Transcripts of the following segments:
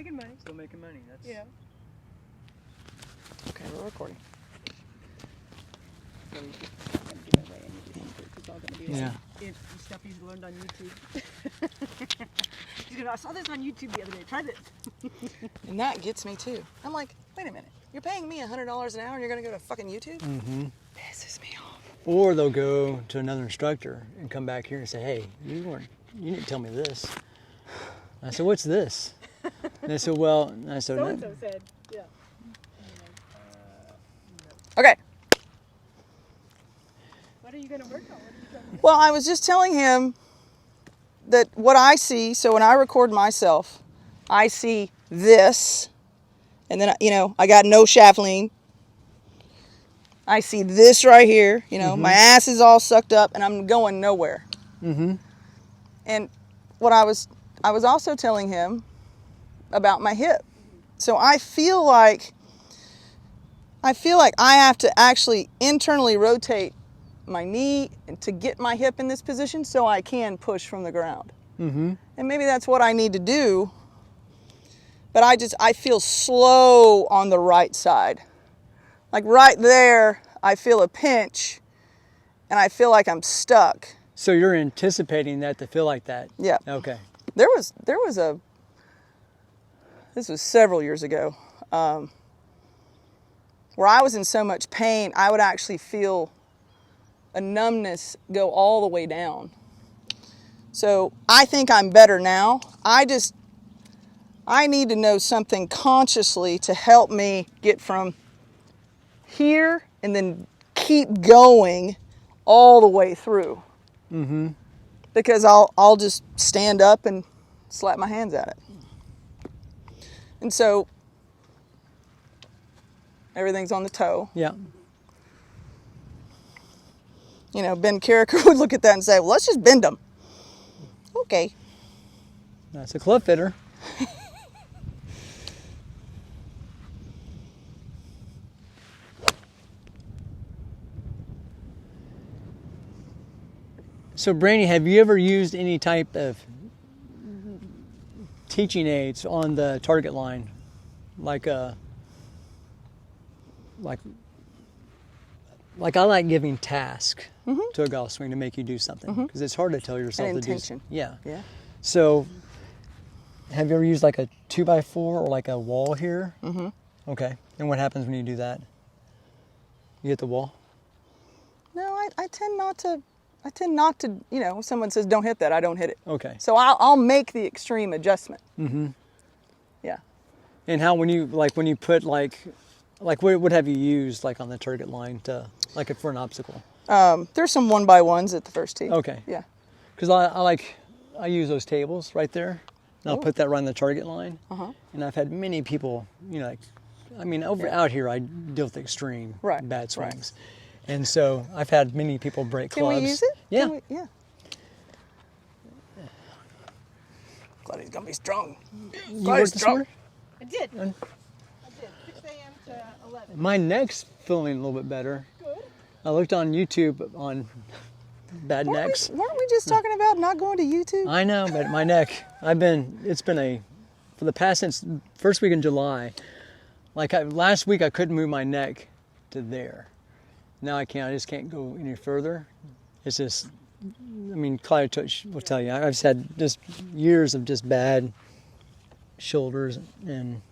Making money. Still making money. That's Yeah. Okay, we're recording. Yeah. Stuff he's learned on YouTube. I saw this on YouTube the other day. Try this. And that gets me too. I'm like, wait a minute. You're paying me $100 an hour and you're going to go to fucking YouTube? Mm-hmm. Pisses me off. Or they'll go to another instructor and come back here and say, hey, you didn't tell me this. I said, what's this? And they said, well, and I said, So-and-so said, yeah. Okay. What are you going to work on? What are you trying to do? Well, I was just telling him that what I see, so when I record myself, I see this, and then, I got no shaft lean. I see this right here, my ass is all sucked up, and I'm going nowhere. Mm-hmm. And what I was also telling him about my hip. So I feel like I have to actually internally rotate my knee to get my hip in this position so I can push from the ground. Mm-hmm. And maybe that's what I need to do. But I feel slow on the right side. Like right there, I feel a pinch and I feel like I'm stuck. So you're anticipating that to feel like that? Yeah. Okay. This was several years ago, where I was in so much pain, I would actually feel a numbness go all the way down. So I think I'm better now. I need to know something consciously to help me get from here and then keep going all the way through. Mm-hmm. Because I'll just stand up and slap my hands at it. And so everything's on the toe. Yeah. Ben Carricker would look at that and say, well, let's just bend them. Okay. That's a club fitter. So, Brandi, have you ever used any type of teaching aids on the target line, like I like giving task to a golf swing to make you do something because it's hard to tell yourself An to do. intention. Yeah. Yeah. So, have you ever used like a 2x4 or like a wall here? Mm-hmm. Okay. And what happens when you do that? You hit the wall? No, I tend not to. If someone says don't hit that, I don't hit it. Okay. So I'll make the extreme adjustment. Mm-hmm. Yeah. And how when you put like what have you used like on the target line to like for an obstacle? There's some 1x1s at the first tee. Okay. Yeah. Because I use those tables right there. And I'll put that right on the target line. Uh-huh. And I've had many people, out here I deal with extreme bad swings. Right. And so I've had many people break clubs. Can we use it? Yeah. Yeah. Glad he's gonna be strong. You worked this morning? I did. 6 a.m. to 11. My neck's feeling a little bit better. Good. I looked on YouTube on bad necks. Weren't we just talking about not going to YouTube? I know, but my neck, for the past since first week in July, last week I couldn't move my neck to there. Now I just can't go any further. It's just, Clyde will tell you, I've had just years of just bad shoulders and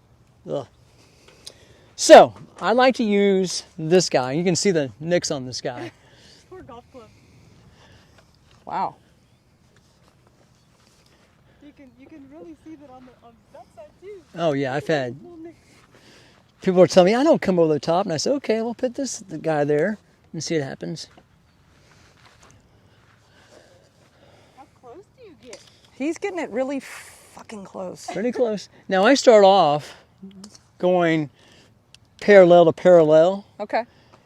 ugh. So, I like to use this guy. You can see the nicks on this guy. Poor golf club. Wow. You can really see that on that side too. Oh yeah, I've had people are telling me I don't come over the top, and I say, okay, we'll put the guy there and see what happens. How close do you get? He's getting it really fucking close. Pretty close. Now I start off going parallel to parallel. Okay.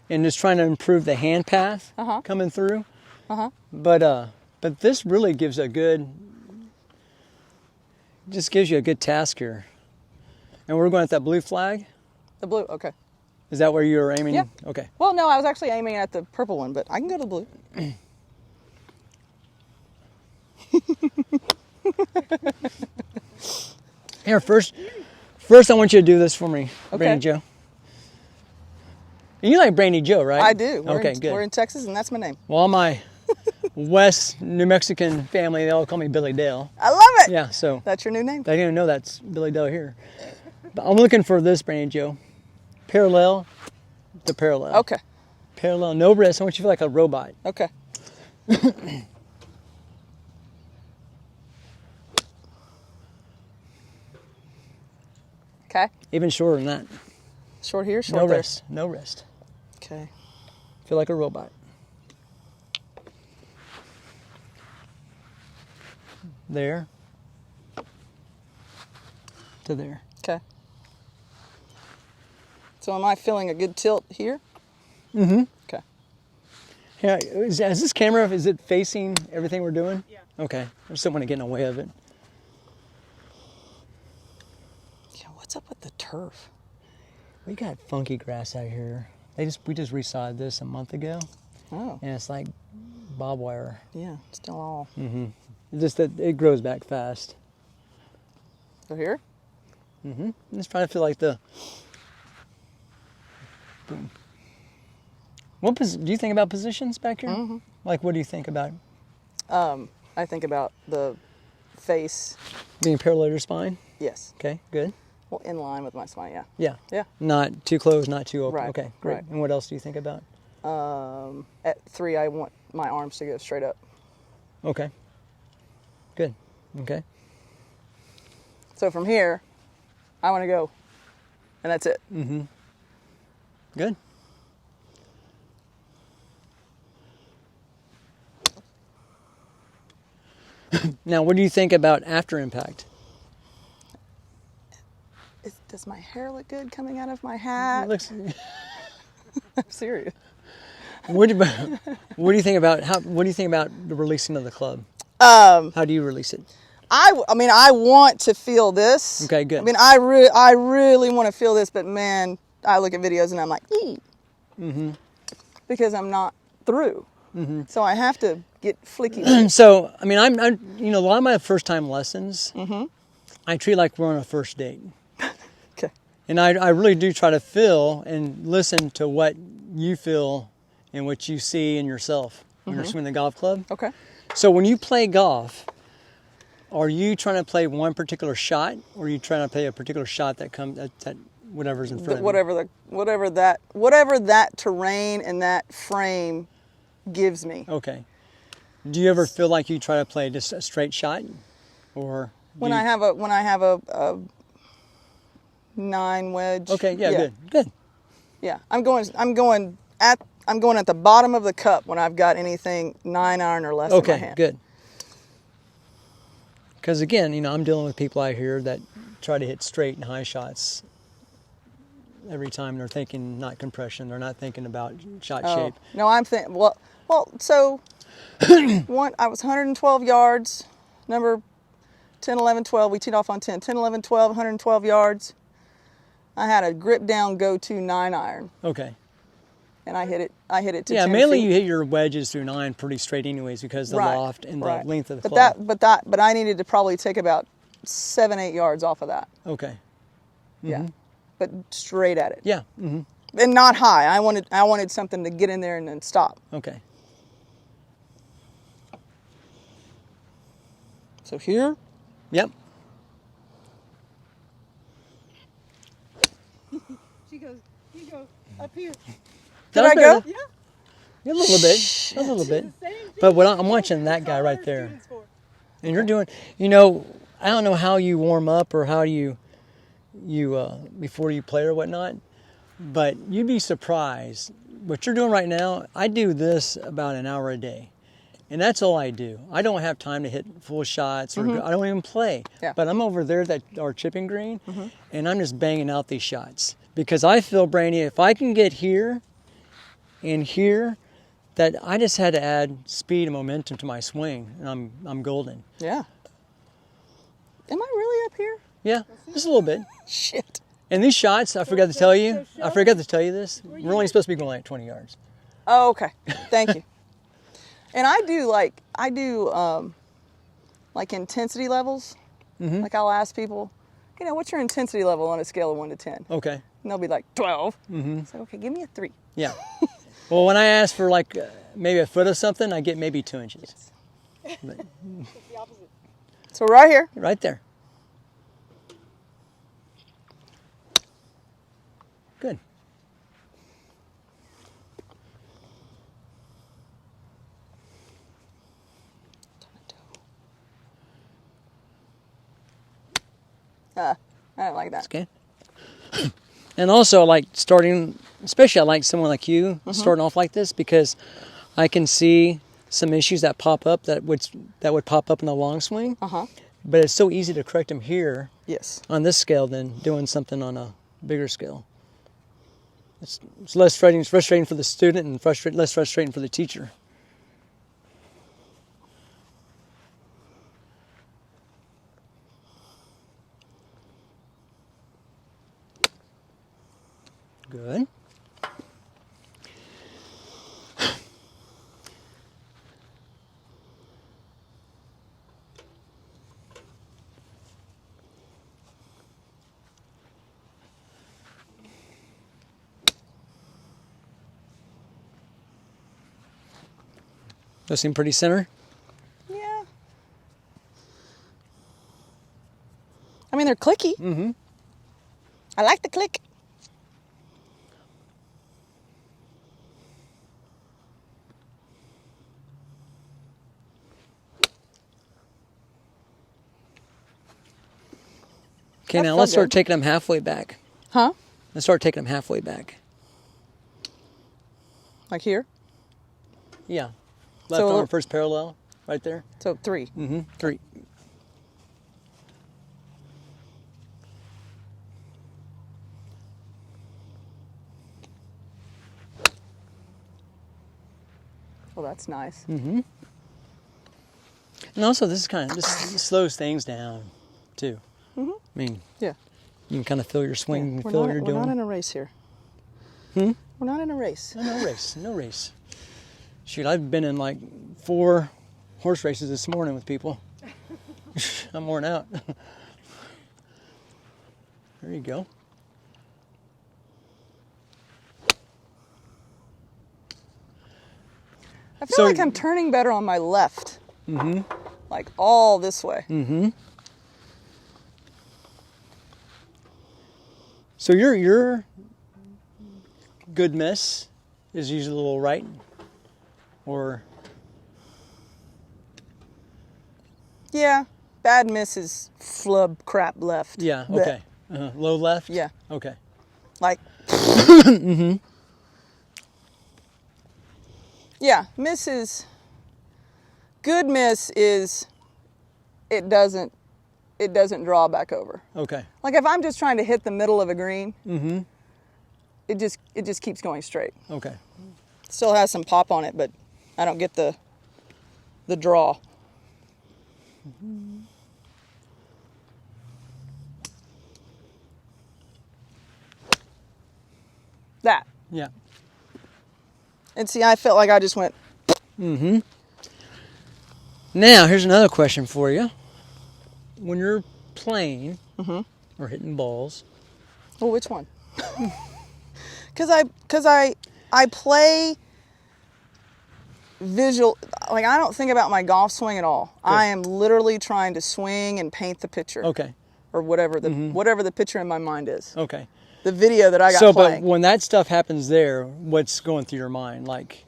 And just trying to improve the hand path coming through. Uh-huh. But this really gives you a good task here. And we're going at that blue flag. The blue, okay. Is that where you were aiming? Yeah. Okay. Well, no, I was actually aiming at the purple one, but I can go to the blue. Here, first First, I want you to do this for me, Okay. Brandi Joe. You like Brandi Joe, right? I do. Okay, good. We're in Texas, and that's my name. Well, all my West New Mexican family, they all call me Billy Dale. I love it. Yeah, so That's your new name? they didn't know that's Billy Dale here. But I'm looking for this, Brandi Joe. Parallel to parallel. Okay. Parallel, no wrist. I want you to feel like a robot. Okay. Okay. Even shorter than that. Short here, short No there. wrist. No wrist. Okay. Feel like a robot. There. To there. Okay. So am I feeling a good tilt here? Mm-hmm. Okay. Yeah, is this camera, is it facing everything we're doing? Yeah. Okay. I just don't want to get in the way of it. Yeah, what's up with the turf? We got funky grass out here. We just resodded this a month ago, Oh, and it's like barbed wire. yeah, still all. Just that it grows back fast. So here? I'm just trying to feel like the. Boom. Do you think about positions back here? Like, what do you think about I think about the face. being parallel to your spine? Yes. Okay, good. Well, in line with my spine, yeah. Yeah. Yeah. Not too closed, not too open. Right, Okay, great. right. And what else do you think about? At 3, I want my arms to go straight up. Okay. Good. Okay. So from here, I want to go. And that's it. Good. Now, what do you think about after impact? Does my hair look good coming out of my hat? It looks. I'm serious. What do you think about What do you think about the releasing of the club? How do you release it? I mean, I want to feel this. Okay, good. I mean, I really want to feel this, but man, I look at videos and I'm like, because I'm not through. So I have to get flicky with it. So, I mean, I'm a lot of my first time lessons, I treat like we're on a first date. Okay. And I really do try to feel and listen to what you feel and what you see in yourself when you're swinging the golf club. Okay. So when you play golf, are you trying to play one particular shot, or are you trying to play a particular shot that comes at whatever's in front of you? Whatever that terrain and that frame gives me. Okay. Do you ever feel like you try to play just a straight shot, or When I have a 9 wedge. Okay, yeah, good. Yeah, I'm going at the bottom of the cup when I've got anything 9 iron or less in my Okay, hand. good. Because again, I'm dealing with people out here that try to hit straight and high shots every time. They're thinking not compression. They're not thinking about shot shape. No, I'm thinking. Well. So I was 112 yards. Number 10, 11, 12. We teed off on 10. 10, 11, 12. 112 yards. I had a grip down go-to 9 iron, Okay. and I hit it to 10 mainly feet. you hit your wedges through 9 pretty straight anyways because of the loft and the length of the club. But I needed to probably take about 7, 8 yards off of that. Okay. Yeah, but straight at it. Yeah. And not high. I wanted something to get in there and then stop. Okay. So here, Yep. She goes, you go up here. Did I go? Yeah. Yeah, a little bit. A little bit. But I'm watching that guy right there. And you're doing, I don't know how you warm up or how you before you play or whatnot, but you'd be surprised. What you're doing right now, I do this about an hour a day. And that's all I do. I don't have time to hit full shots, or I don't even play. Yeah. But I'm over there at our chipping green, and I'm just banging out these shots. Because I feel, Brandi, if I can get here and here, that I just had to add speed and momentum to my swing, and I'm golden. yeah. Am I really up here? Yeah, just a little bit. Shit. And these shots, I forgot to tell you. I forgot to tell you this. We're only supposed to be going like 20 yards. Oh, okay. Thank you. And I do like intensity levels. Like I'll ask people, what's your intensity level on a scale of 1 to 10? Okay. And they'll be like 12. It's like, okay, give me a 3. Yeah. Well, when I ask for like maybe a foot of something, I get maybe 2 inches. But, It's the opposite. So right here. right there. Good. I don't like that. Okay. And also, I like starting, especially I like someone like you starting off like this because I can see some issues that pop up that would pop up in the long swing. But it's so easy to correct them here Yes. on this scale than doing something on a bigger scale. It's less frustrating. It's frustrating for the student and less frustrating for the teacher. Good. Those seem pretty center. Yeah. I mean, they're clicky. I like the click. Okay, That now felt let's start good. taking them halfway back. Huh? Let's start taking them halfway back. Like here? Yeah. So Left a arm little- first parallel, right there. So 3. 3. Well, that's nice. And also, this slows things down, too. I mean, Yeah. you can kind of feel your swing, you We're can feel not, what you're we're doing. not in a race here. We're not in a race. No race, no race. Shoot, I've been in like 4 horse races this morning with people. I'm worn out. There you go. I feel So- like I'm turning better on my left. Like all this way. So your good miss is usually a little right, or Yeah. Bad miss is flub crap left. yeah, Bleh. okay. Low left. Yeah. Okay. Like. Yeah. Miss is. Good miss is. It doesn't draw back over. Okay. Like if I'm just trying to hit the middle of a green. It just keeps going straight. Okay. Still has some pop on it, but I don't get the draw. That. Yeah. And see, I felt like I just went. Now here's another question for you. When you're playing or hitting balls, Well, which one? Because I play visual. Like I don't think about my golf swing at all. I am literally trying to swing and paint the picture. okay, Or whatever the picture in my mind is. okay. The video that I got So, playing. but when that stuff happens there, what's going through your mind? Like,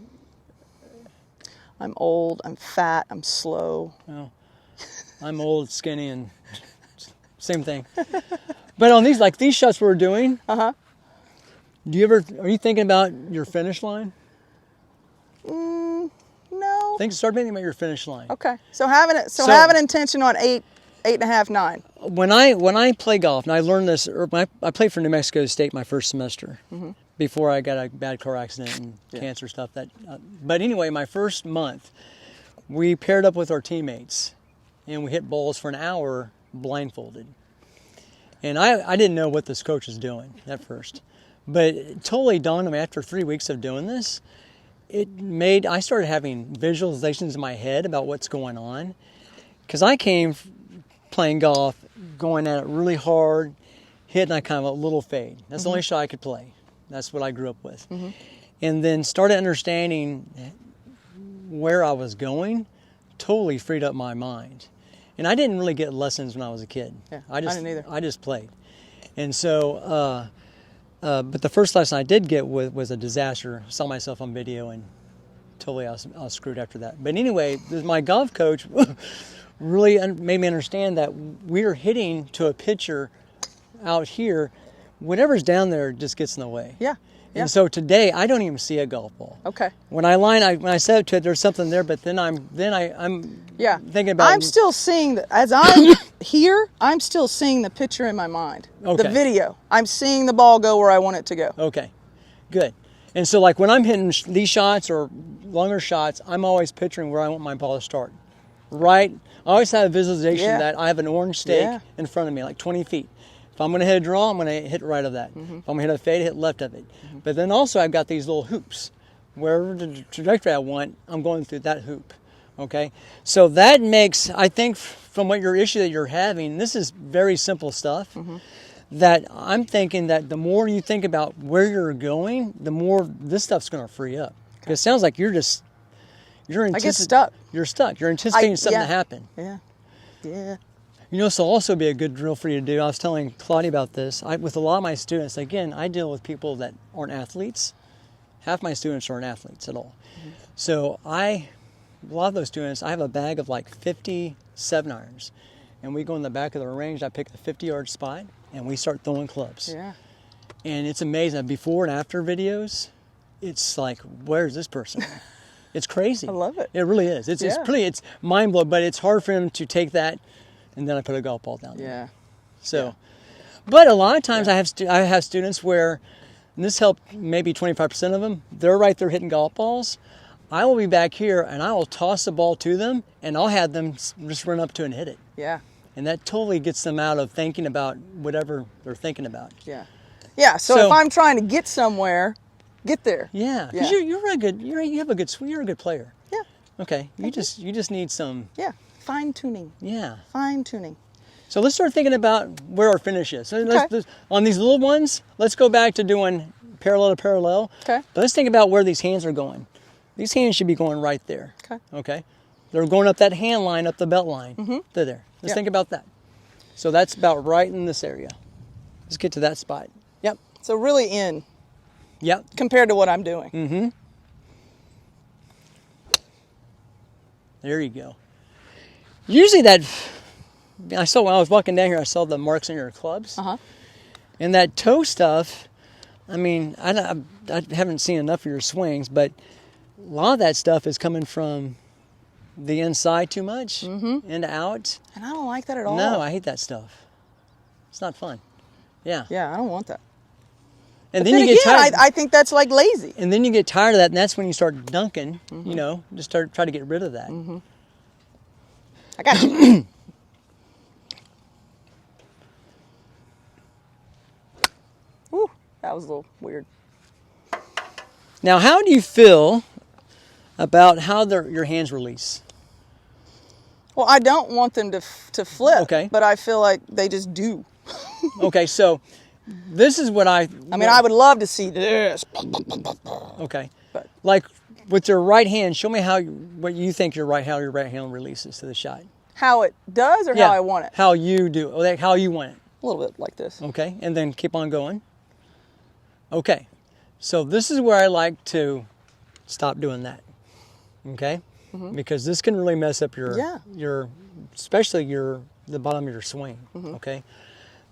I'm old. I'm fat. I'm slow. well, I'm old, skinny, and same thing. But on these shots we're doing, are you thinking about your finish line? No. Start thinking about your finish line. Okay. So have an intention on 8.5, 9. When I play golf, and I learned this, I played for New Mexico State my first semester before I got a bad car accident and cancer stuff. But anyway, my first month, we paired up with our teammates, and we hit balls for an hour blindfolded. And I didn't know what this coach was doing at first, but it totally dawned on me after 3 weeks of doing this. I started having visualizations in my head about what's going on, because I came playing golf going at it really hard, hitting a kind of a little fade. That's the only shot I could play. That's what I grew up with. And then started understanding where I was going, totally freed up my mind. And I didn't really get lessons when I was a kid. Yeah, I didn't either. I just played. And so, but the first lesson I did get was a disaster. I saw myself on video and totally I was screwed after that. But anyway, my golf coach really made me understand that we're hitting to a pitcher out here. Whatever's down there just gets in the way. Yeah. Yeah. And so today I don't even see a golf ball. Okay. When I set up to it, there's something there, but then I'm thinking about. I'm still seeing as I'm here. I'm still seeing the picture in my mind. Okay. The video. I'm seeing the ball go where I want it to go. Okay, good. And so like when I'm hitting these shots or longer shots, I'm always picturing where I want my ball to start. Right. I always have a visualization that I have an orange stake in front of me, like 20 feet. If I'm going to hit a draw, I'm going to hit right of that. If I'm going to hit a fade, hit left of it. But then also I've got these little hoops. Wherever the trajectory I want, I'm going through that hoop. Okay? So that makes, I think from what your issue that you're having, this is very simple stuff, that I'm thinking that the more you think about where you're going, the more this stuff's going to free up. Because it sounds like you're I get stuck. You're stuck. You're anticipating something to happen. Yeah. Yeah. You know, this will also be a good drill for you to do. I was telling Claudia about this. With a lot of my students, again, I deal with people that aren't athletes. Half my students aren't athletes at all. So a lot of those students, I have a bag of like 50 7-irons. And we go in the back of the range, I pick a 50-yard spot, and we start throwing clubs. Yeah. And it's amazing. Before and after videos, it's like, where's this person? It's crazy. I love it. It really is. It's mind-blowing, but it's hard for them to take that. And then I put a golf ball down there. Yeah. So, but a lot of times I have students where, and this helped maybe 25% of them, they're right there hitting golf balls. I will be back here and I will toss the ball to them and I'll have them just run up to it and hit it. Yeah. And that totally gets them out of thinking about whatever they're thinking about. Yeah. Yeah. So if I'm trying to get somewhere, get there. Yeah. Because you're a good player. Yeah. Okay. You just need some. Yeah. Fine tuning. Yeah. Fine tuning. So let's start thinking about where our finish is. So on these little ones, let's go back to doing parallel to parallel. Okay. But let's think about where these hands are going. These hands should be going right there. Okay. Okay. They're going up that hand line, up the belt line. They're there. Let's think about that. So that's about right in this area. Let's get to that spot. Yep. So really in. Yep. Compared to what I'm doing. There you go. Usually when I was walking down here, I saw the marks on your clubs. And that toe stuff, I mean, I haven't seen enough of your swings, but a lot of that stuff is coming from the inside too much, and out. And I don't like that at all. No, I hate that stuff. It's not fun. Yeah. Yeah, I don't want that. And but then you get tired. I think that's like lazy. And then you get tired of that, and that's when you start dunking, you know, just try to get rid of that. I got you. Ooh, that was a little weird. Now, how do you feel about how your hands release? Well, I don't want them to flip. Okay. But I feel like they just do. Okay, so this is what I mean, I would love to see this. Okay. But like with your right hand, show me what you think how your right hand releases to the shot. How it does or how I want it? How you do it. How you want it. A little bit like this. Okay, and then keep on going. Okay. So this is where I like to stop doing that. Okay? Because this can really mess up especially the bottom of your swing. Okay?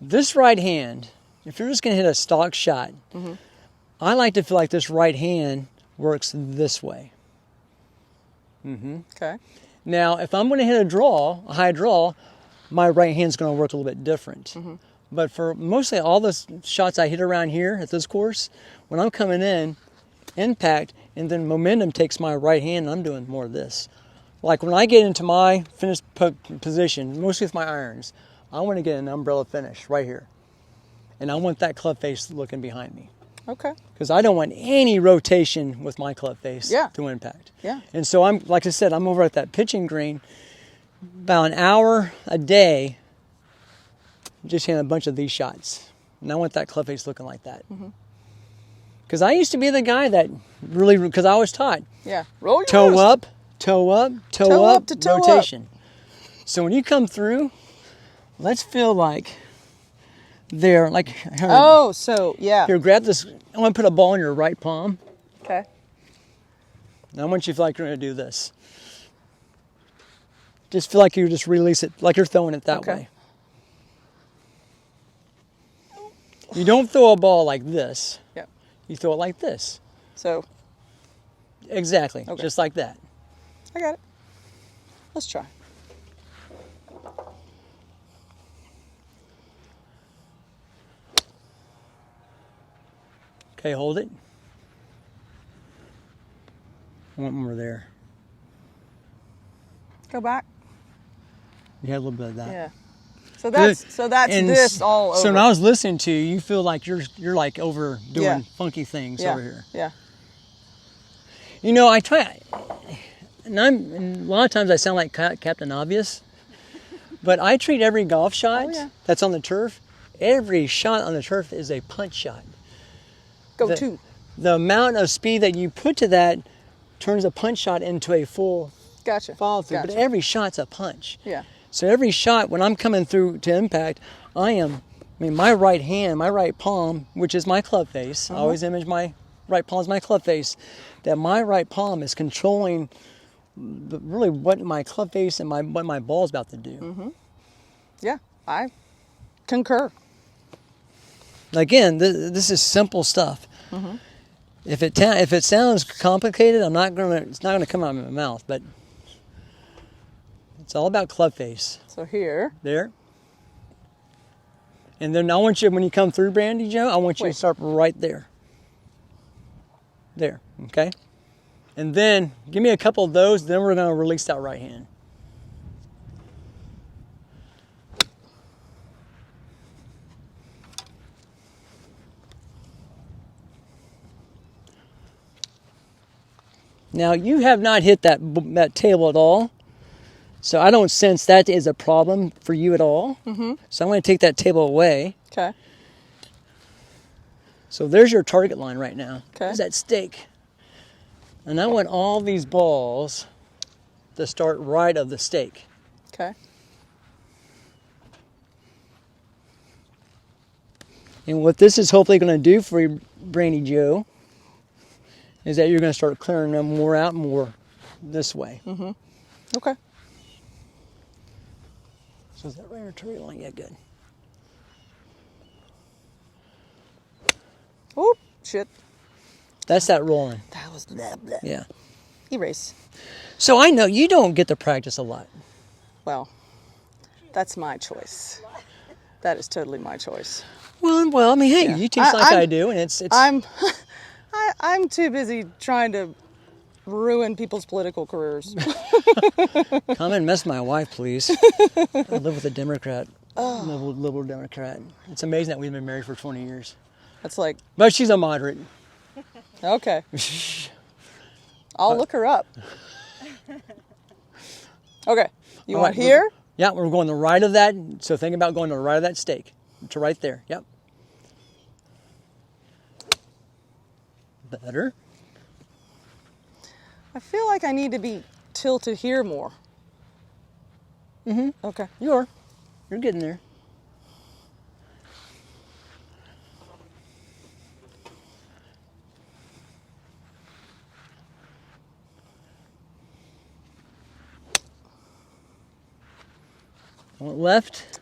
This right hand, if you're just going to hit a stock shot, I like to feel like this right hand works this way. Okay. Now, if I'm going to hit a high draw, my right hand's going to work a little bit different. But for mostly all the shots I hit around here at this course, when I'm coming in, impact, and then momentum takes my right hand, and I'm doing more of this. Like when I get into my finished position, mostly with my irons, I want to get an umbrella finish right here. And I want that club face looking behind me. Okay. Because I don't want any rotation with my club face to impact. Yeah. And so like I said, I'm over at that pitching green about an hour a day just hit a bunch of these shots. And I want that club face looking like that. Because I used to be the guy that really, because I was taught. Yeah. Roll your Toe wrist. up, toe up, toe, Toe up, up to toe rotation. So when you come through, let's feel like they're like, here, Oh, so, yeah. here, grab this. I want to put a ball in your right palm. Okay. And I want you to feel like you're going to do this. Just feel like you just release it, like you're throwing it that Okay. way. You don't throw a ball like this. Yep. You throw it like this. So, Exactly. Okay. Just like that. I got it. Let's try. Okay, hold it. I want more there. Go back. You had a little bit of that. Yeah. So that's And this all over. So when I was listening to you, you feel like you're like over doing Yeah. funky things yeah. over here. Yeah. You know, I try, and a lot of times I sound like Captain Obvious, but I treat every golf shot Oh, yeah. that's on the turf, every shot on the turf is a punch shot. Go The- two. The amount of speed that you put to that turns a punch shot into a full Gotcha. follow through, Gotcha. but every shot's a punch. Yeah. So every shot, when I'm coming through to impact, my right hand, my right palm, which is my club face, I always image my right palm as my club face, that my right palm is controlling really what my club face and what my ball's about to do. Yeah. I concur. Again, this is simple stuff. If it sounds complicated, it's not gonna come out of my mouth, but it's all about club face. So here. There. And then I want you, when you come through, Brandi Joe, I want you to Wait. start right there. There, okay? And then give me a couple of those, then we're going to release that right hand. Now, you have not hit that table at all. So I don't sense that is a problem for you at all. So I'm going to take that table away. Okay. So there's your target line right now. Okay. There's that stake. And I want all these balls to start right of the stake. Okay. And what this is hopefully going to do for you, Brandi Joe, is that you're going to start clearing them more out more this way. Okay. So is that right or target line? Yeah, good. Oh, shit. That's that rolling. That was blah, blah. Yeah. Erase. So I know you don't get to practice a lot. Well, that's my choice. That is totally my choice. Well, I mean, hey, Yeah. you teach like I do, and it's I'm too busy trying to ruin people's political careers. come and mess with my wife, please. I live with a Democrat, liberal Democrat. It's amazing that we've been married for 20 years. It's like, But she's a moderate. okay. I'll look her up. Okay. You All want right, here? Yeah, we're going to the right of that. So think about going to the right of that stake. To right there. Yep. Better. I feel like I need to be tilted here more. Okay. You're getting there. I want left.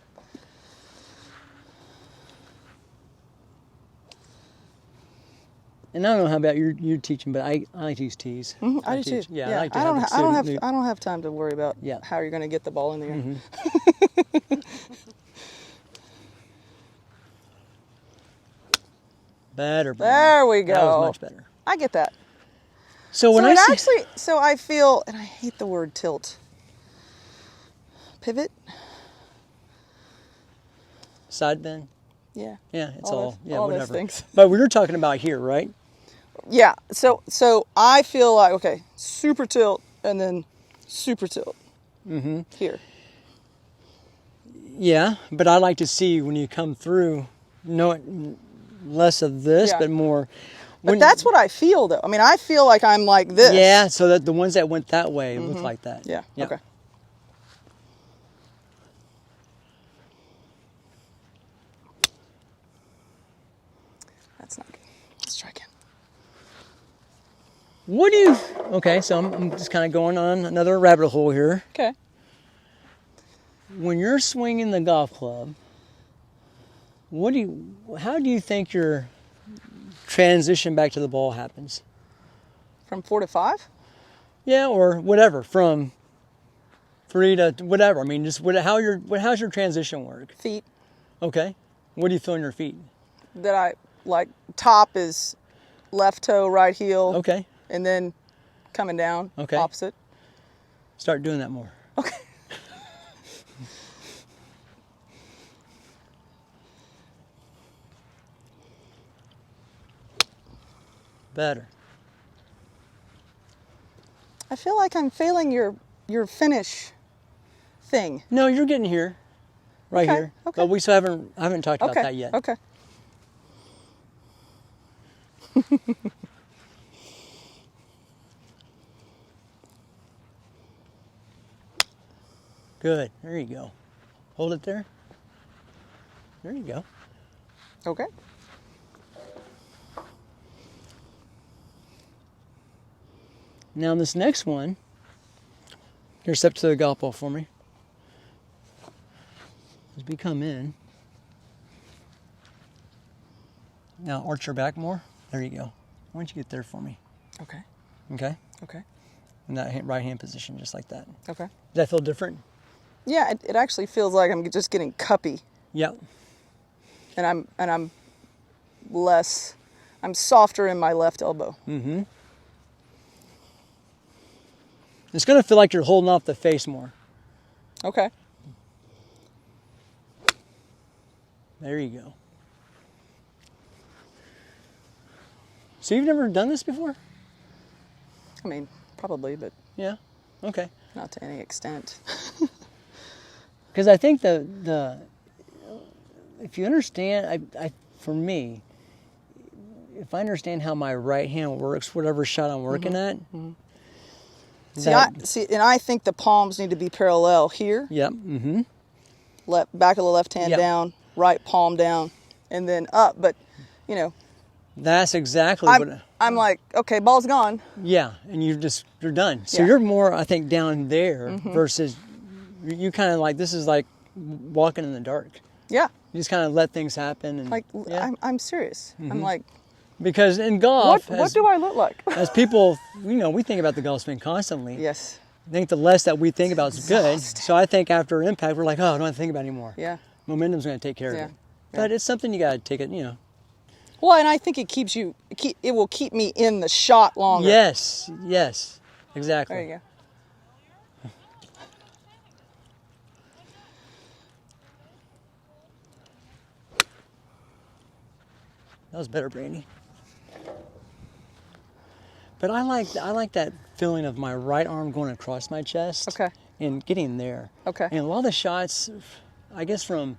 And I don't know how about you're teaching, but I like to use tees. I do teach. too. Yeah, I like to I don't. have I don't have time to worry about Yeah. how you're going to get the ball in the air. Better. There we go. That was much better. I get that. So when so I it see, actually, so I feel, and I hate the word tilt. Pivot. side bend, Yeah. yeah, it's All all, those- yeah, all those whatever. things. But we were talking about here, right? Yeah. So I feel like, okay, super tilt and then super tilt. Here. Yeah, but I like to see when you come through, less of this, Yeah. but more. But that's what I feel, though. I mean, I feel like I'm like this. Yeah, so that the ones that went that way look like that. Yeah. Okay. That's not good. Let's try again. What do you? Okay, so I'm just kind of going on another rabbit hole here. Okay. When you're swinging the golf club, how do you think your transition back to the ball happens? From 4 to 5? Yeah, or whatever, from 3 to whatever. I mean, just how's your transition work? Feet. Okay. What do you feel in your feet? That I like. Top is left toe, right heel. Okay. And then coming down. Okay. Opposite. Start doing that more. Okay. Better. I feel like I'm failing your finish thing. No, you're getting here. Right Okay, here. okay. But we still haven't talked about Okay. that yet. Okay. Good. There you go. Hold it there. There you go. Okay. Now this next one, here, step to the golf ball for me. As we come in. Now arch your back more. There you go. Why don't you get there for me? Okay. Okay? Okay. In that right hand position, just like that. Okay. Does that feel different? Yeah, it actually feels like I'm just getting cuppy, Yep. and I'm softer in my left elbow. Mm-hmm. It's going to feel like you're holding off the face more. Okay. There you go. So you've never done this before? I mean, probably, but Yeah. Okay. not to any extent. Because I think the if you understand, for me, if I understand how my right hand works, whatever shot I'm working at. And I think the palms need to be parallel here. Yep. Mm-hmm. Left back of the left hand Yep. down, right palm down, and then up. But That's exactly what. I'm like, okay, ball's gone. Yeah, and you're done. So Yeah. you're more, I think, down there versus you kind of like, this is like walking in the dark. Yeah. You just kind of let things happen. And, Like yeah. I'm serious. I'm like, Because in golf, what do I look like? as people, we think about the golf swing constantly. Yes. I think the less that we think about is good. exhausting. So I think after impact, we're like, oh, I don't have to think about it anymore. Yeah. Momentum's going to take care Yeah. of it. But it's something you got to take it, Well, and I think it will keep me in the shot longer. Yes, exactly. There you go. That was better, Brandi. But I like that feeling of my right arm going across my chest. Okay. And getting there. Okay. And a lot of the shots, I guess from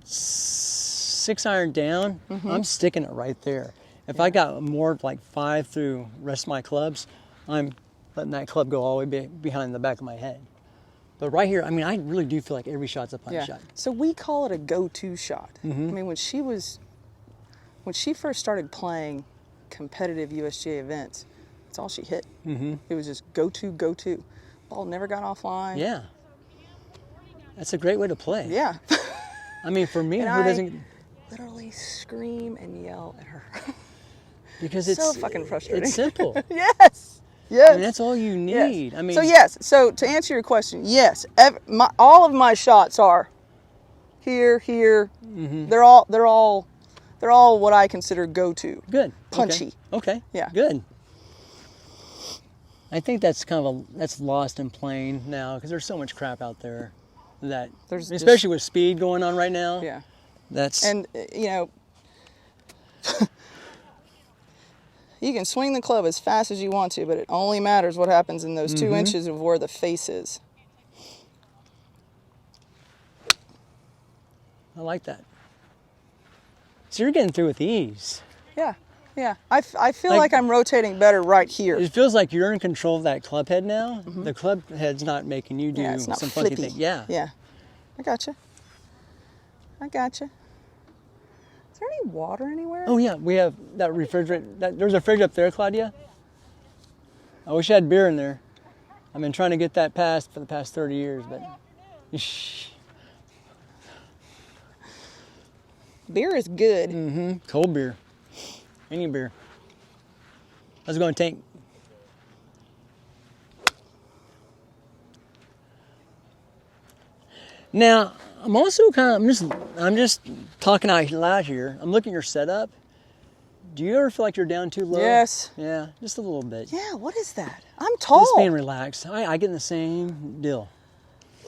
6 iron down, I'm sticking it right there. If I got more like 5 through the rest of my clubs, I'm letting that club go all the way behind the back of my head. But right here, I mean, I really do feel like every shot's a punch shot. So we call it a go-to shot. I mean, when she first started playing competitive USGA events, that's all she hit. It was just go-to. Ball never got offline. Yeah. That's a great way to play. Yeah. I mean, for me, And who doesn't... literally scream and yell at her. Because so fucking frustrating. It's simple. Yes. I mean, that's all you need. Yes. I mean, so yes. So to answer your question, yes. All of my shots are here. They're all what I consider go-to. Good. Punchy. Okay. Yeah. Good. I think that's that's lost in playing now because there's so much crap out there that, especially with speed going on right now. Yeah. And you can swing the club as fast as you want to, but it only matters what happens in those 2 inches of where the face is. I like that. So you're getting through with ease. Yeah. Yeah. I feel like I'm rotating better right here. It feels like you're in control of that club head now. The club head's not making you do it's not some funky flippy. thing. Yeah. Yeah. I gotcha. Is there any water anywhere? Oh yeah, we have that refrigerator. There's a fridge up there, Claudia. I wish I had beer in there. I've been trying to get that passed for the past 30 years, but Beer is good. cold beer, any beer. I was going to take. Now I'm also I'm just talking out loud here. I'm looking at your setup. Do you ever feel like you're down too low? Yes. Yeah, just a little bit. Yeah, what is that? I'm tall. Just being relaxed. I get in the same deal.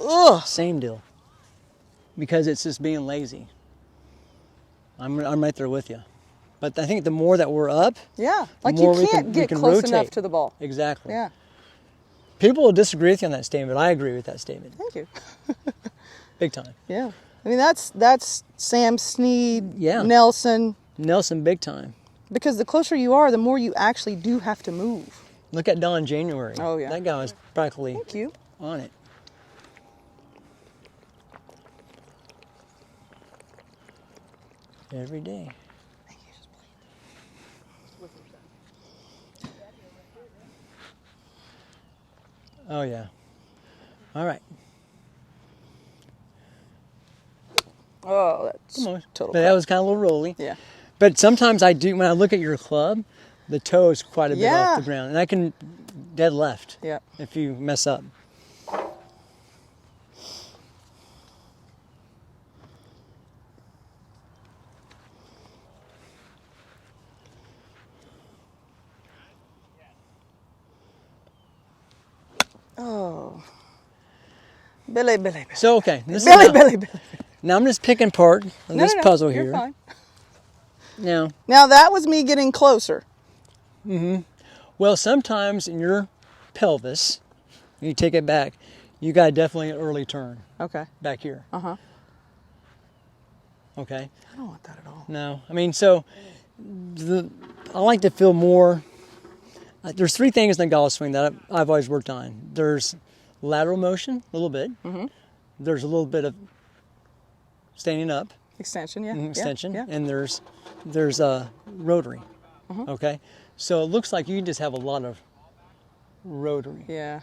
Ugh. Same deal. Because it's just being lazy. I'm right there with you. But I think the more that we're up, Yeah. Like more you we can't can get close enough rotate. to the ball. exactly. Yeah. People will disagree with you on that statement. I agree with that statement. Thank you. Big time. Yeah. I mean that's Sam Snead, Yeah. Nelson. Nelson, big time. Because the closer you are, the more you actually do have to move. Look at Don January. Oh, yeah. That guy was practically Thank you. on it. Every day. Thank you. Oh yeah. All right. Oh, that's Come on. total. But that was kind of a little rolly. Yeah. But sometimes I do, when I look at your club, the toe is quite a bit Yeah. off the ground. And I can dead left Yeah. if you mess up. Oh. Billy. So, okay. This Billy. Now I'm just picking part of this No, puzzle you're here. fine. Now, Now that was me getting closer. well, sometimes in your pelvis, you take it back, you got definitely an early turn Okay. back here. Uh-huh. Okay. I don't want that at all. No, I mean, so I like to feel more. There's three things in the golf swing that I've always worked on. There's lateral motion, a little bit. There's a little bit of standing up, Extension, yeah. extension, Yeah. and there's rotary. Okay, so it looks like you just have a lot of rotary. Yeah.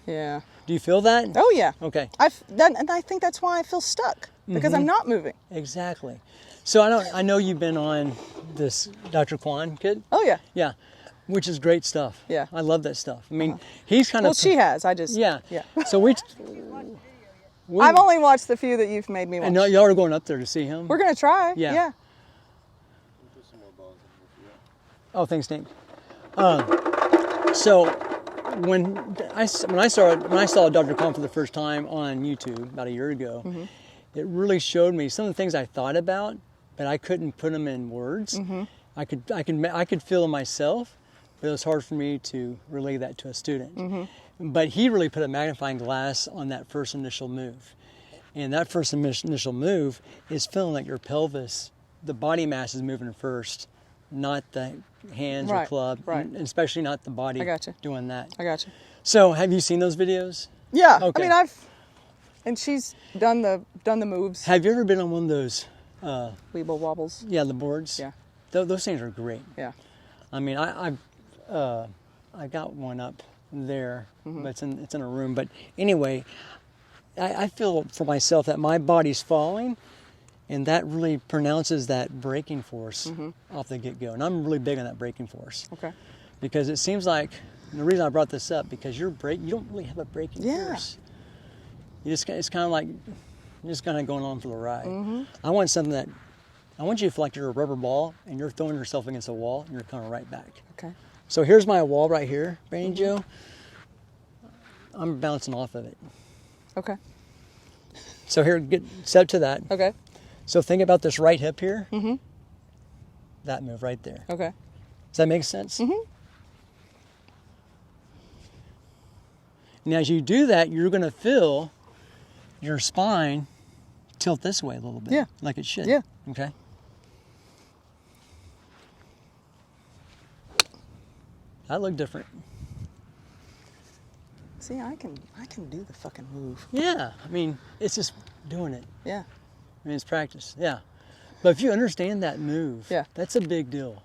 Yeah. Do you feel that? Oh yeah. Okay, And I think that's why I feel stuck because I'm not moving. exactly. So I know you've been on this Dr. Kwan kit. Oh yeah. Yeah, which is great stuff. Yeah. I love that stuff. I mean, he's kind Well, of. she has. I just. Yeah. Yeah. So we I've only watched the few that you've made me watch. and y'all are going up there to see him. We're gonna try. Yeah. Yeah. Oh, thanks, Nick. So when I saw Dr. Kwan for the first time on YouTube about a year ago, it really showed me some of the things I thought about, but I couldn't put them in words. I could feel them myself, but it was hard for me to relay that to a student. But he really put a magnifying glass on that first initial move. And that first initial move is feeling like your pelvis, the body mass is moving first, not the hands or Right, club, right. and especially not the body I gotcha. doing that. I got you. So have you seen those videos? Yeah. Okay. I mean, and she's done the moves. Have you ever been on one of those, Weeble wobbles. the boards? Yeah. Those things are great. Yeah. I mean, I got one up there, but it's in a room. But anyway, I feel for myself that my body's falling, and that really pronounces that braking force off the get-go. And I'm really big on that braking force Okay. because it seems like, and the reason I brought this up, because you don't really have a braking force. It's kind of like you're just kind of going on for the ride. I want something that I want you to feel like you're a rubber ball and you're throwing yourself against a wall and you're coming right back. Okay. So here's my wall right here, Brandi Joe. I'm bouncing off of it. Okay. So here, get set to that. Okay. So think about this right hip here. That move right there. Okay. Does that make sense? And as you do that, you're going to feel your spine tilt this way a little bit. Yeah. Like it should. Yeah. Okay. That looked different. See, I can do the fucking move. Yeah. I mean, it's just doing it. Yeah. I mean, it's practice. Yeah. But if you understand that move, Yeah. that's a big deal.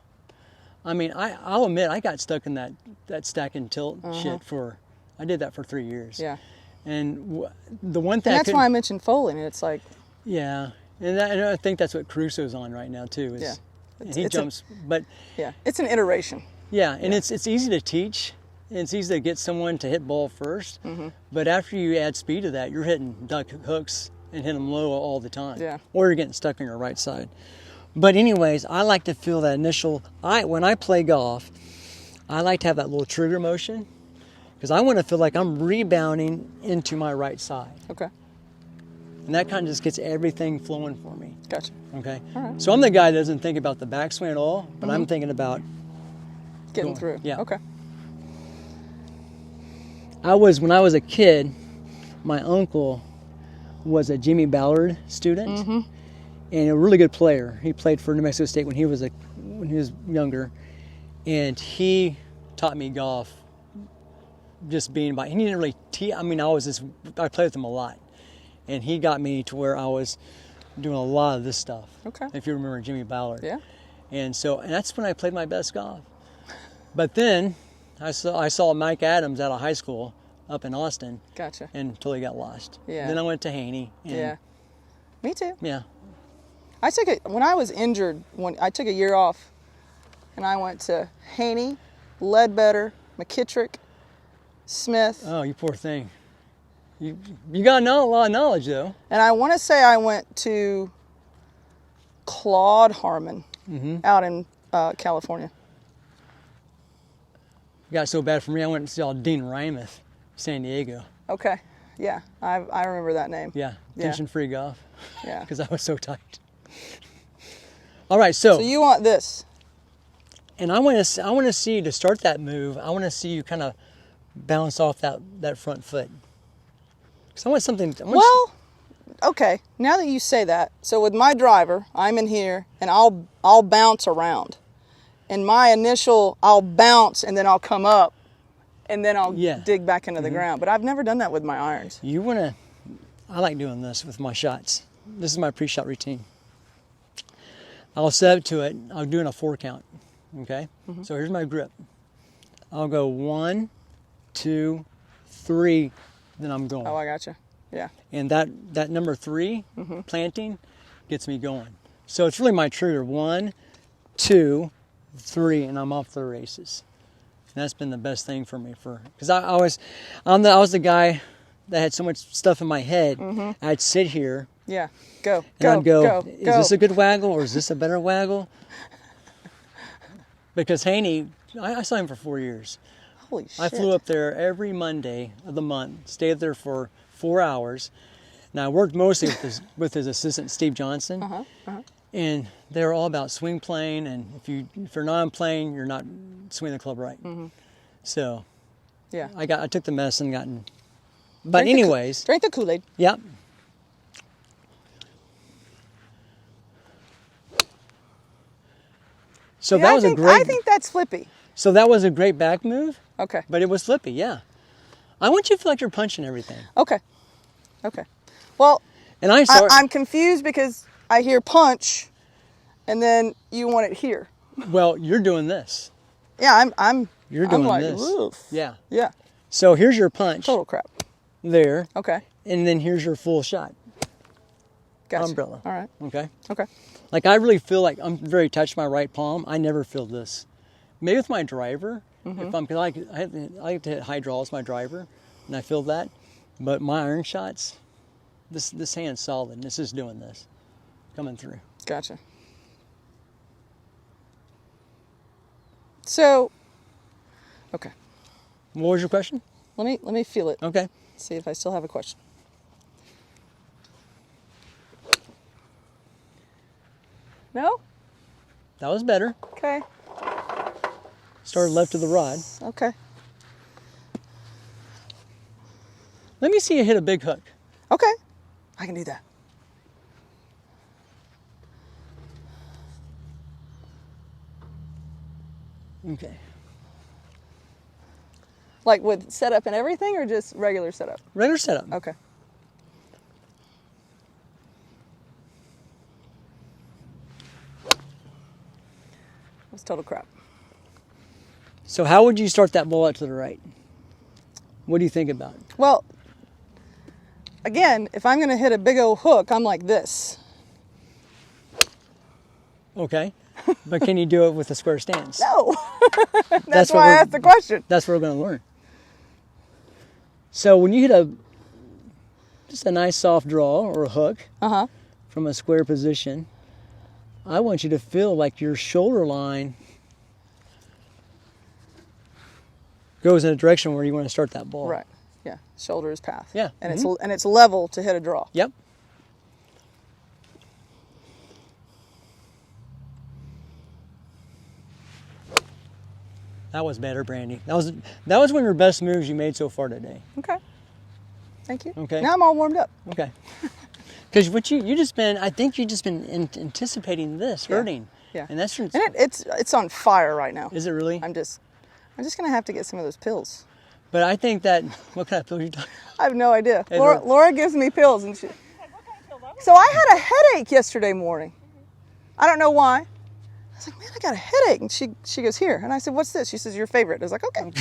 I mean, I'll admit I got stuck in that stack and tilt shit I did that for 3 years. Yeah. And the one thing And that's why I mentioned foaling. It's like, yeah, and I think that's what Caruso's on right now too. Is, Yeah. and he It's jumps, but yeah, it's an iteration. yeah, and it's easy to teach. And it's easy to get someone to hit ball first, but after you add speed to that, you're hitting duck hooks and hit them low all the time. Yeah. Or you're getting stuck on your right side. But anyways, I like to feel that initial. When I play golf, I like to have that little trigger motion because I want to feel like I'm rebounding into my right side, Okay. and that kind of just gets everything flowing for me. Gotcha. Okay. All right. So I'm the guy that doesn't think about the backswing at all, but I'm thinking about. Getting Going. through. Yeah. Okay. When I was a kid, my uncle was a Jimmy Ballard student and a really good player. He played for New Mexico State when he was younger, and he taught me golf. Just being by, he didn't really teach. I mean, I played with him a lot, and he got me to where I was doing a lot of this stuff. Okay. If you remember Jimmy Ballard. Yeah. And that's when I played my best golf. But then I saw Mike Adams out of high school up in Austin Gotcha. until he got lost. Yeah. Then I went to Haney. And Yeah. Me too. Yeah. I took it when I was injured. When I took a year off, and I went to Haney, Ledbetter, McKittrick, Smith, Oh, you poor thing. You got a lot of knowledge though. and I want to say I went to Claude Harmon out in California. It got so bad for me. I went and saw Dean Rymouth, San Diego. Okay. Yeah, I remember that name. Yeah. Yeah. Tension-free golf. Yeah. Because I was so tight. All right. So you want this? And I want to see, to start that move, I want to see you kind of bounce off that front foot. Because I want something. Well, okay. Now that you say that, so with my driver, I'm in here, and I'll bounce around. And my initial, I'll bounce, and then I'll come up, and then I'll dig back into the ground. But I've never done that with my irons. I like doing this with my shots. This is my pre-shot routine. I'll set up to it. I'm doing a 4 count. Okay. So here's my grip. I'll go 1, 2, 3, then I'm going. Oh, I gotcha. Yeah. And that number 3, planting, gets me going. So it's really my trigger. 1, 2, 3, and I'm off to the races. And that's been the best thing for me because I was the guy that had so much stuff in my head. I'd sit here. Yeah. Go. And I'd go, is this a good waggle or is this a better waggle? Because Haney, I saw him for 4 years. Holy shit. I flew up there every Monday of the month, stayed there for 4 hours. Now I worked mostly with his assistant Steve Johnson, and they were all about swing playing. And if you're not playing, you're not swinging the club right. So, Yeah. I took the medicine, But anyways, Drink the Kool-Aid. Yep. So Yeah, that was I think that's flippy. So that was a great back move. Okay. But it was flippy, yeah. I want you to feel like you're punching everything. Okay. Okay. Well, And I'm confused because I hear punch, and then you want it here. Well, you're doing this. Yeah, You're doing I'm like, this. Oof. Yeah. Yeah. So here's your punch. Total crap. There. Okay. And then here's your full shot. Gotcha. Umbrella. All right. Okay. Okay. Like I really feel like I'm very touched my right palm. I never feel this. Maybe with my driver, if I like to hit high draws my driver, and I feel that. But my iron shots, this hand's solid. This is doing this, coming through. Gotcha. So, okay. What was your question? Let me feel it. Okay. See if I still have a question. No? That was better. Okay. Started left of the rod. Okay. Let me see you hit a big hook. Okay. I can do that. Okay. Like with setup and everything, or just regular setup? Regular setup. Okay. That's total crap. So how would you start that ball out to the right? What do you think about it? Well, again, if I'm going to hit a big old hook, I'm like this. Okay. But can you do it with a square stance? No. That's That's what why I we're- asked the question. That's what we're going to learn. So when you hit just a nice soft draw or a hook Uh-huh. from a square position, I want you to feel like your shoulder line goes in a direction where you want to start that ball. Right. Yeah. Shoulder is path. Yeah. And it's level to hit a draw. Yep. That was better, Brandi. That was one of your best moves you made so far today. Okay. Thank you. Okay. Now I'm all warmed up. Okay. Because what you just been, I think you just been anticipating this hurting. Yeah. And that's And it's on fire right now. is it really? I'm just gonna have to get some of those pills. But I think that what kind of pill are you talking? I have no idea. Hey, Laura gives me pills and she. So I had a headache yesterday morning. I don't know why. I was like, man, I got a headache. And she goes, here. And I said, what's this? She says, your favorite. I was like, okay.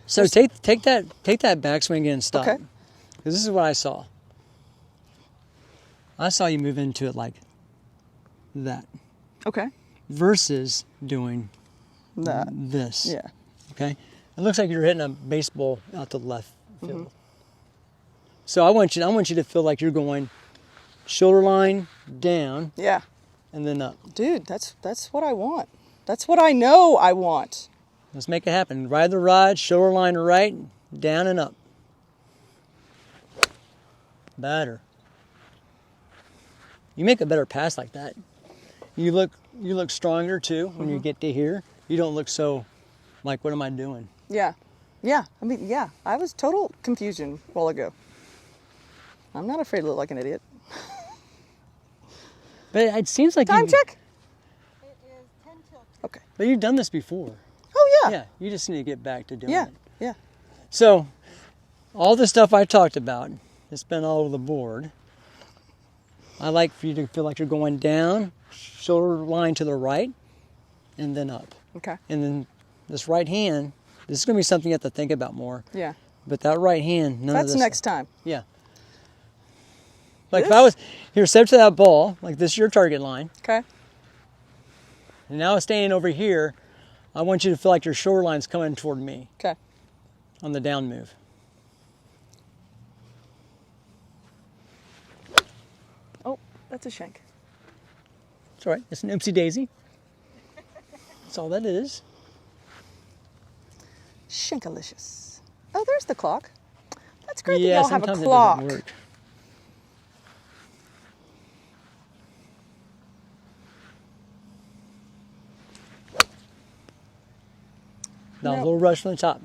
So take that backswing in and stop. Okay. Because this is what I saw. I saw you move into it like that Okay. versus doing That. this. Yeah. Okay. It looks like you're hitting a baseball out to the left field. So I want you to feel like you're going shoulder line down Yeah. and then up. Dude, that's what I want. That's what I know I want. Let's make it happen. Ride the rod, shoulder line to right, down and up. Better. You make a better pass like that. You look stronger too when you get to here. You don't look so like, what am I doing? Yeah. Yeah. I mean, yeah. I was total confusion a while ago. I'm not afraid to look like an idiot. But it seems like Time check? It is 10 till 2. Okay. But you've done this before. Oh, yeah. Yeah, you just need to get back to doing Yeah. it. Yeah. So, all the stuff I talked about, it's been all over the board. I like for you to feel like you're going down, shoulder line to the right, and then up. Okay. And then this right hand, this is going to be something you have to think about more. Yeah. But that right hand, none of That's this. next time. Yeah. Like if I was here, step to that ball, like this is your target line. Okay. And now standing over here, I want you to feel like your shoulder line's coming toward me Okay. on the down move. Oh, that's a shank. It's all right. It's an oopsie daisy. That's all that is. Shankalicious. Oh, there's the clock. That's great Yeah, that y'all have a sometimes clock. it doesn't work. That was a little rush from the top.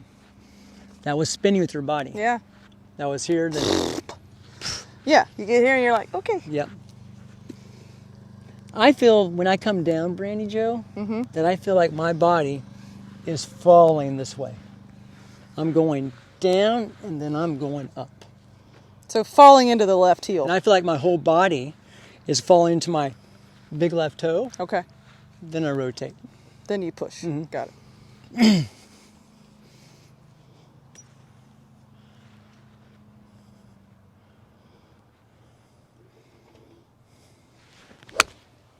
That was spinning with your body. Yeah. That was here, then. Yeah. You get here and you're like, okay. Yep. I feel when I come down, Brandi Joe, that I feel like my body is falling this way. I'm going down and then I'm going up. So falling into the left heel. And I feel like my whole body is falling into my big left toe. Okay. Then I rotate. Then you push. Got it.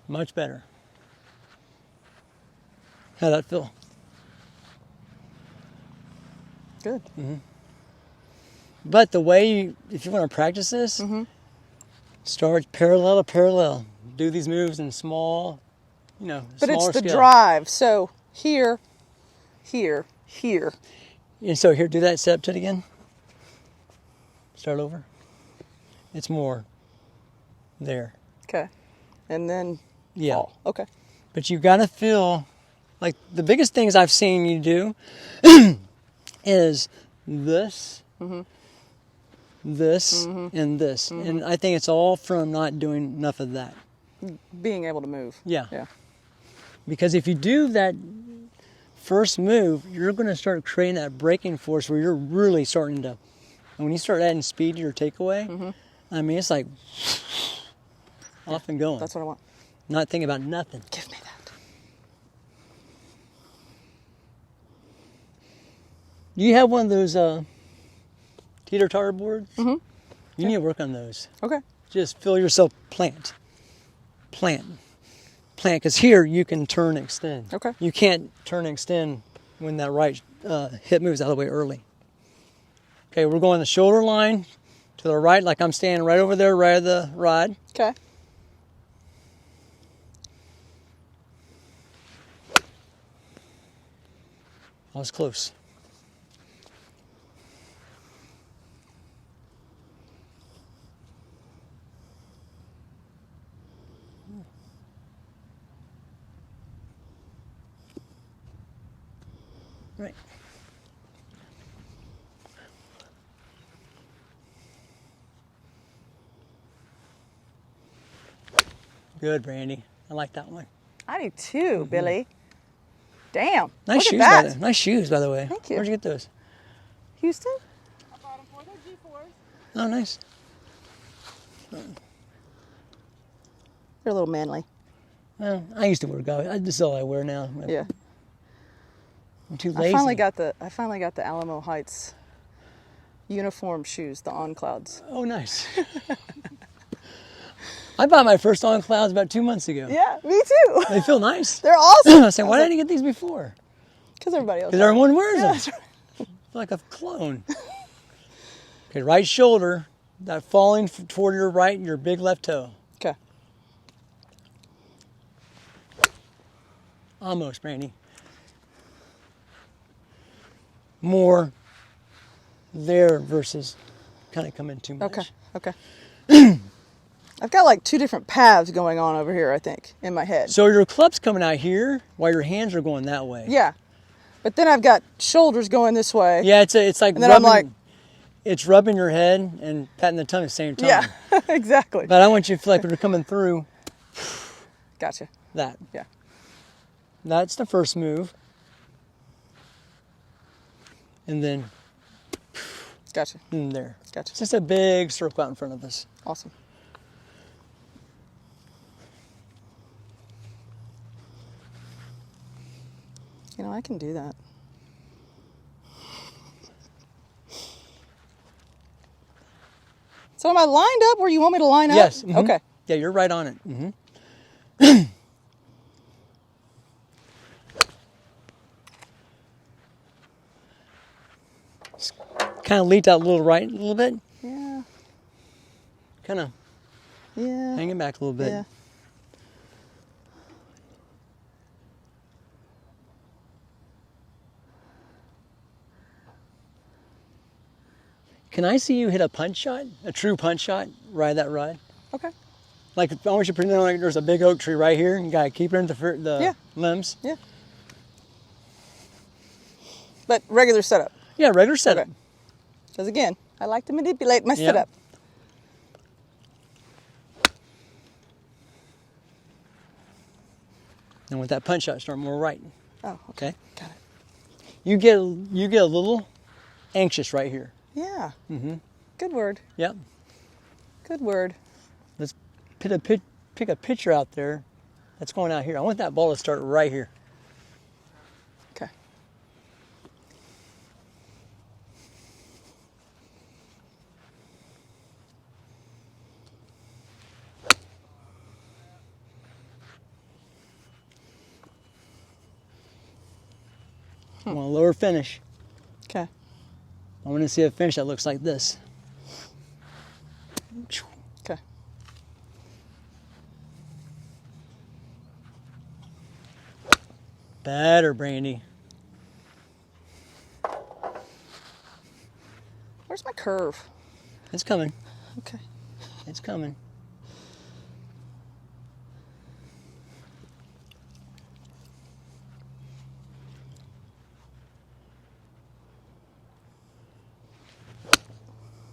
Much better. How'd that feel? Good. But the way if you want to practice this, start parallel to parallel. Do these moves in small, But smaller it's the scale. drive. So here, here, here. And so here, do that step to it again. Start over. It's more there. Okay. And then Yeah. fall. Okay. But you got to feel like the biggest things I've seen you do is this, this, and this. And I think it's all from not doing enough of that. Being able to move. Yeah. Yeah. Because if you do that first move, you're going to start creating that braking force where you're really starting to, and when you start adding speed to your takeaway, I mean, it's like off and going. That's what I want. Not thinking about nothing. Give me that. You have one of those teeter-totter boards? Mm-hmm. You need to work on those. Okay. Just feel yourself plant, because here you can turn and extend. Okay. You can't turn and extend when that right hip moves out of the way early. Okay, we're going the shoulder line to the right, like I'm standing right over there, right of the rod. Okay. I was close. Right. Good, Brandi. I like that one. I do too, Billy. Damn. Nice Look shoes, at that. nice shoes, by the way. Thank you. Where'd you get those? Houston? I bought them for the G4s. Oh, nice. They're a little manly. Well, I used to wear goggles. This is all I wear now. Yeah. I'm too lazy. I finally got the Alamo Heights uniform shoes, the On Clouds. Oh, nice. I bought my first On Clouds about 2 months ago. Yeah, me too. They feel nice. They're awesome. I was saying, why didn't I get these before? Because everybody else. Because everyone wears Yeah, them. that's right. Like a clone. Okay, right shoulder, that falling toward your right and your big left toe. Okay. Almost, Brandi. More there versus kind of coming too much. Okay. Okay. I've got like two different paths going on over here, I think, in my head. So your club's coming out here while your hands are going that way. Yeah. But then I've got shoulders going this way. Yeah, it's like And then rubbing, I'm like, it's rubbing your head and patting the tongue at the same time. yeah, exactly. But I want you to feel like when you're coming through Gotcha. that. Yeah. That's the first move. And then Gotcha. there. Gotcha. It's just a big circle out in front of us. Awesome. You know, I can do that. So am I lined up where you want me to line up? Yes. mhm. Okay. Yeah, you're right on it. Kind of leaked out a little right a little bit. Yeah. Kind of Yeah. hanging back a little bit. Yeah. Can I see you hit a punch shot? A true punch shot? Ride that ride? Okay. Like, I want you to pretend like there's a big oak tree right here and you gotta keep it in the Yeah. limbs. Yeah. But regular setup. Yeah, regular setup. Okay. Because again, I like to manipulate my Yep. setup. And with that punch shot, start more right. Oh, Okay? got it. You get a little anxious right here. Yeah. Mm-hmm. Good word. Yep. Good word. Let's pick a picture out there that's going out here. I want that ball to start right here. Okay. I want a lower finish. Okay. I want to see a finish that looks like this. Okay. Better, Brandi. Where's my curve? It's coming. Okay. It's coming.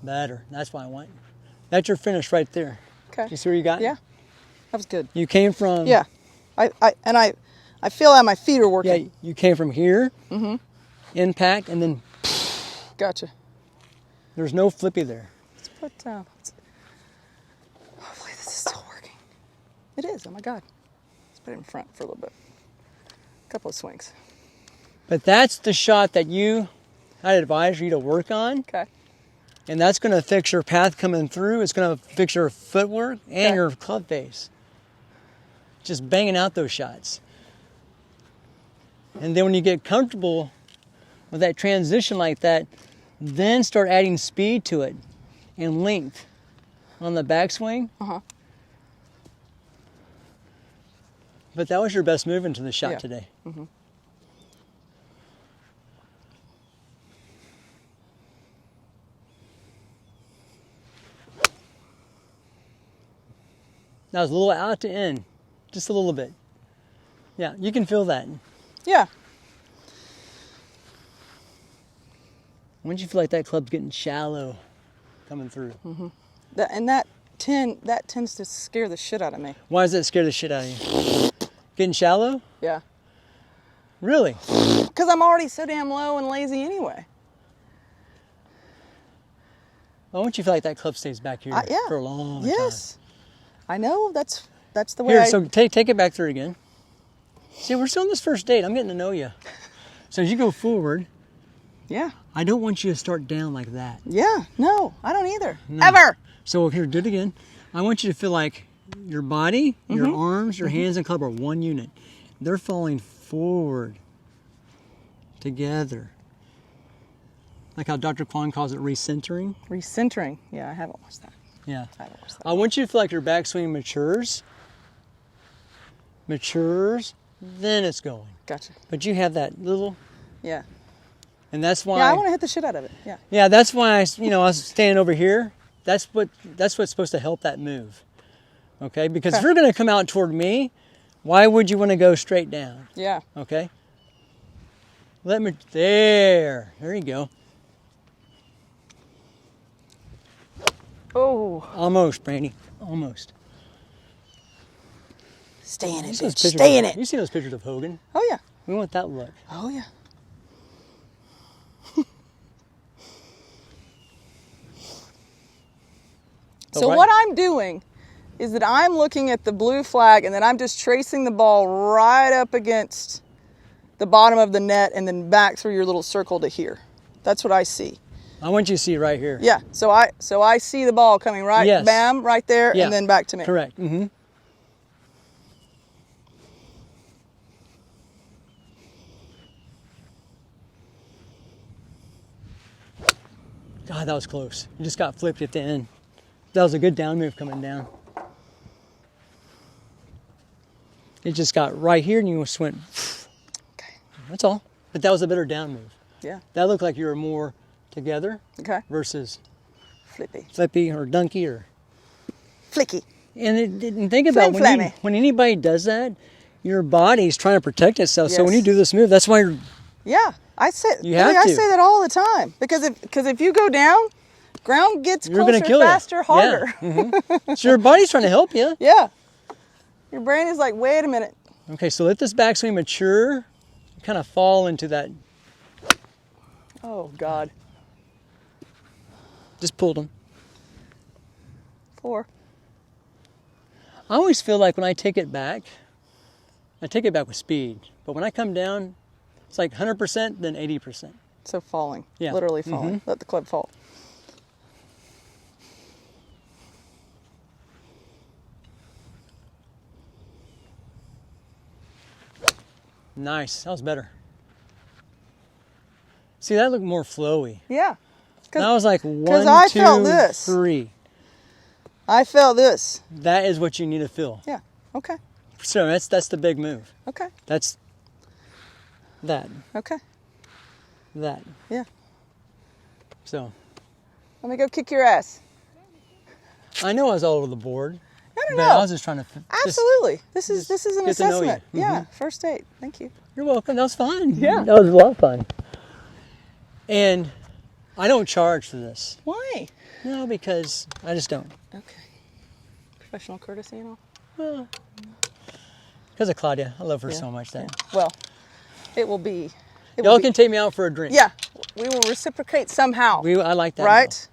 Better. That's what I want. That's your finish right there. Okay. You see where you got? Yeah. That was good. You came from. Yeah. I I feel how my feet are working. Yeah, you came from here, impact, and then Gotcha. there's no flippy there. Let's put, hopefully this is still working. It is, oh my God. Let's put it in front for a little bit. A couple of swings. But that's the shot that I'd advise you to work on. Okay. And that's going to fix your path coming through. It's going to fix your footwork and your club face. Just banging out those shots. And then when you get comfortable with that transition like that, then start adding speed to it and length on the backswing. But that was your best move into the shot today. That was a little out to in, just a little bit. Yeah, you can feel that. Yeah. Once you feel like that club's getting shallow coming through. That tends to scare the shit out of me. Why does that scare the shit out of you? Getting shallow? Yeah. Really? Because I'm already so damn low and lazy anyway. Why don't you feel like that club stays back here Yeah. for a long Yes. I know. That's the time? way Here, I... so take it back through again. See, we're still on this first date. I'm getting to know you. So as you go forward, Yeah. I don't want you to start down like that. Yeah. No, I don't either. No. Ever. So here, do it again. I want you to feel like your body, your arms, your hands, and club are one unit. They're falling forward together. Like how Dr. Kwan calls it recentering. Recentering. Yeah, I haven't watched that. Yeah. I haven't watched that. I want you to feel like your backswing matures, then it's going. Gotcha. But you have that little, Yeah. and that's why. Yeah, I want to hit the shit out of it. Yeah. Yeah, that's why I was standing over here. That's what's supposed to help that move. Okay, because if you're going to come out toward me, why would you want to go straight down? Yeah. Okay. There you go. Oh. Almost, Brandi, almost. Stay in it, You see those bitch. pictures Stay in of- it. You see those pictures of Hogan? Oh, yeah. We want that look. Oh, yeah. So right. what I'm doing is that I'm looking at the blue flag and then I'm just tracing the ball right up against the bottom of the net and then back through your little circle to here. That's what I see. I want you to see right here. Yeah. So I see the ball coming right, Yes. bam, right there, Yeah. and then back to me. Correct. Mm-hmm. God, that was close. You just got flipped at the end. That was a good down move coming down. It just got right here and you just went. Okay. That's all. But that was a better down move. Yeah. That looked like you were more together Okay. versus Flippy. flippy or dunky or. Flicky. And it didn't think about Flammy. when anybody does that, your body's trying to protect itself. So when Yes. you do this move, that's why you're. Yeah. I say You have I to. say that all the time because if you go down, ground gets You're closer, gonna kill faster, you. harder. Yeah. So your body's trying to help you. Yeah. Your brain is like, wait a minute. Okay, so let this backswing mature, kind of fall into that. Oh, God. Just pulled them. 4. I always feel like when I take it back with speed. But when I come down, it's like 100%, then 80%. So falling. Yeah. Literally falling. Let the club fall. Nice, that was better. See, that looked more flowy. Yeah. That was like 1, I 2, felt this. 3. I felt this. That is what you need to feel. Yeah. Okay. So that's the big move. Okay. That's that. Okay. That. Yeah. So Let me go kick your ass. I know I was all over the board. No, But I was just trying to Absolutely. This is an get to know you. assessment. Yeah. First date. Thank you. You're welcome. That was fun. Yeah. That was a lot of fun. And I don't charge for this. Why? No, because I just don't. Okay. Professional courtesy and all. Well, Because of Claudia. I love her Yeah. so much. That Well, it will be. y'all can take me out for a drink. Yeah, we will reciprocate somehow. I like that. Right?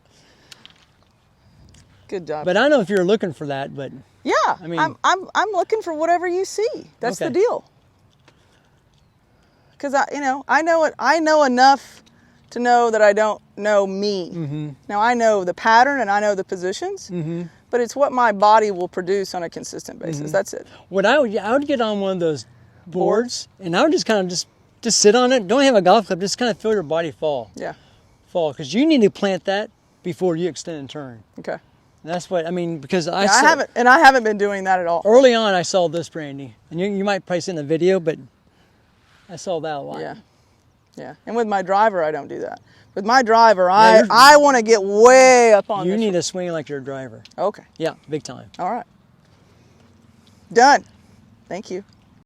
Good job. But I don't know if you're looking for that, but yeah, I mean- I'm looking for whatever you see. That's the Okay. deal. Because I know enough to know that I don't know me. Mm-hmm. Now I know the pattern and I know the positions, but it's what my body will produce on a consistent basis. That's it. what I would get on one of those boards, and I would just kind of just sit on it. Don't have a golf club. Just kind of feel your body fall, Yeah. because you need to plant that before you extend and turn. Okay. And that's what I mean, because I haven't been doing that at all. early on I saw this, Brandi, and you might probably see in the video, but I saw that a lot. Yeah. Yeah. And with my driver, I don't do that. With my driver, you're- I want to get way up on You this. need to swing like you're a driver. Okay. Yeah, big time. All right. Done. Thank you.